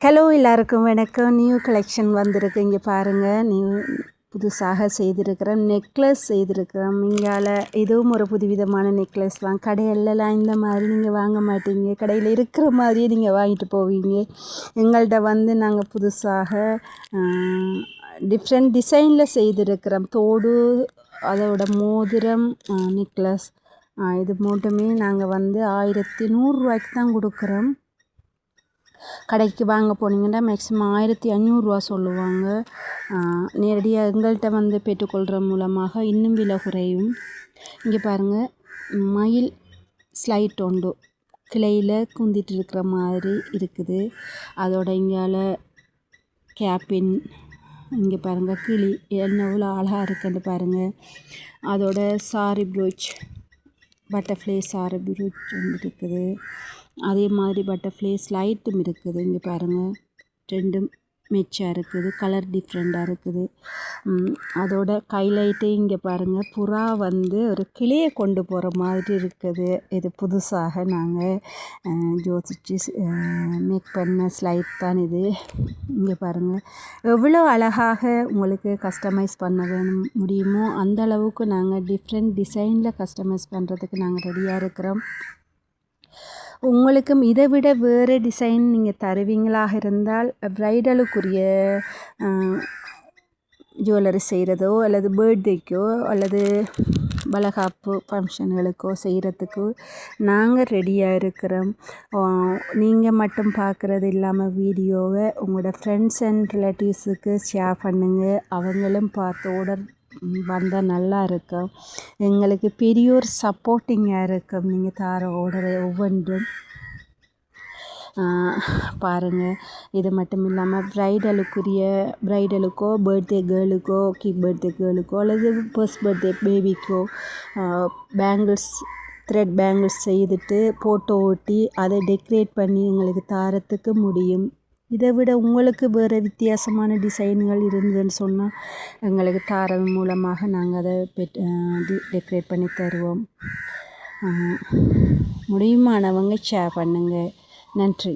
Hello எல்லாருக்கும் வணக்கம். New collection வந்திருக்கு. இங்கே பாருங்கள், புதுசாக செய்திருக்கிறோம். நெக்லஸ் செய்திருக்கிறோம். இங்கால இதுவும் ஒரு புதுவிதமான நெக்லஸ் தான். கடையிலலாம் இந்த மாதிரி நீங்கள் வாங்க மாட்டீங்க. கடையில் இருக்கிற மாதிரியே நீங்கள் வாங்கிட்டு போவீங்க. எங்கள்கிட்ட நாங்கள் புதுசாக டிஃப்ரெண்ட் டிசைனில் செய்திருக்கிறோம். தோடு, அதோட மோதிரம், நெக்லஸ், இது மட்டுமே நாங்கள் 1100 ரூபாய்க்கு தான் கொடுக்குறோம். கடைக்கு வாங்க போனீங்கன்னா மேக்ஸிமம் 1500 சொல்லுவாங்க. நேரடியாக எங்கள்கிட்ட பெற்றுக்கொள்கிற மூலமாக இன்னும் விலை குறையும். இங்கே பாருங்கள், மயில் ஸ்லைட் உண்டு, கிளையில் குந்திட்டு இருக்கிற மாதிரி இருக்குது. அதோட இங்கால கேப்பின், இங்கே பாருங்கள் கிளி எவ்வளோ அழகாக இருக்குன்னு பாருங்கள். அதோட sorry brooch, butterfly sorry brooch இருக்குது. அதே மாதிரி பட்டர்ஃப்ளை ஸ்லைட்டும் இருக்குது. இங்கே பாருங்கள், ரெண்டும் மெச்சாக இருக்குது, கலர் டிஃப்ரெண்ட்டாக இருக்குது. அதோட ஹைலைட்டு இங்கே பாருங்கள், புறா ஒரு கிளியை கொண்டு போகிற மாதிரி இருக்குது. இது புதுசாக நாங்கள் யோசிச்சு மேக் பண்ண ஸ்லைட் தான் இது. இங்கே பாருங்கள், எவ்வளோ அழகாக உங்களுக்கு கஸ்டமைஸ் பண்ண முடியுமோ அந்த அளவுக்கு நாங்கள் டிஃப்ரெண்ட் டிசைனில் கஸ்டமைஸ் பண்ணுறதுக்கு நாங்கள் ரெடியாக இருக்கிறோம். உங்களுக்கும் இதை விட வேறு டிசைன் நீங்கள் தருவீங்களாக இருந்தால், ப்ரைடலுக்குரிய ஜுவல்லரி செய்கிறதோ அல்லது பர்த்டேக்கோ அல்லது வளகாப்பு ஃபங்க்ஷன்களுக்கோ செய்கிறதுக்கு நாங்கள் ரெடியாக இருக்கிறோம். நீங்கள் மட்டும் பார்க்குறது இல்லாமல் வீடியோவை உங்களோட ஃப்ரெண்ட்ஸ் அண்ட் ரிலேட்டிவ்ஸுக்கு ஷேர் பண்ணுங்கள். அவங்களும் பார்த்து ஆர்டர் வந்தால் நல்லா இருக்கும். எங்களுக்கு பெரிய ஒரு சப்போர்ட்டிங்காக இருக்கும் நீங்கள் தர ஆர்டரை ஒவ்வொன்றும். பாருங்கள், இது மட்டும் இல்லாமல் ப்ரைடலுக்கோ பர்த்டே கேர்ளுக்கோ பர்த்டே கேர்ளுக்கோ அல்லது ஃபர்ஸ்ட் பர்த்டே பேபிக்கோ பேங்கிள்ஸ், த்ரெட் பேங்கிள்ஸ் செய்துட்டு ஃபோட்டோ ஒட்டி அதை டெக்கரேட் பண்ணி எங்களுக்கு தரத்துக்கு முடியும். இதை விட உங்களுக்கு வேறு வித்தியாசமான டிசைன்கள் இருந்ததுன்னு சொன்னால் எங்களுக்கு தரது மூலமாக நாங்கள் அதை டெக்கரேட் பண்ணி தருவோம். முடியுமானவங்க ஷேர் பண்ணுங்கள். நன்றி.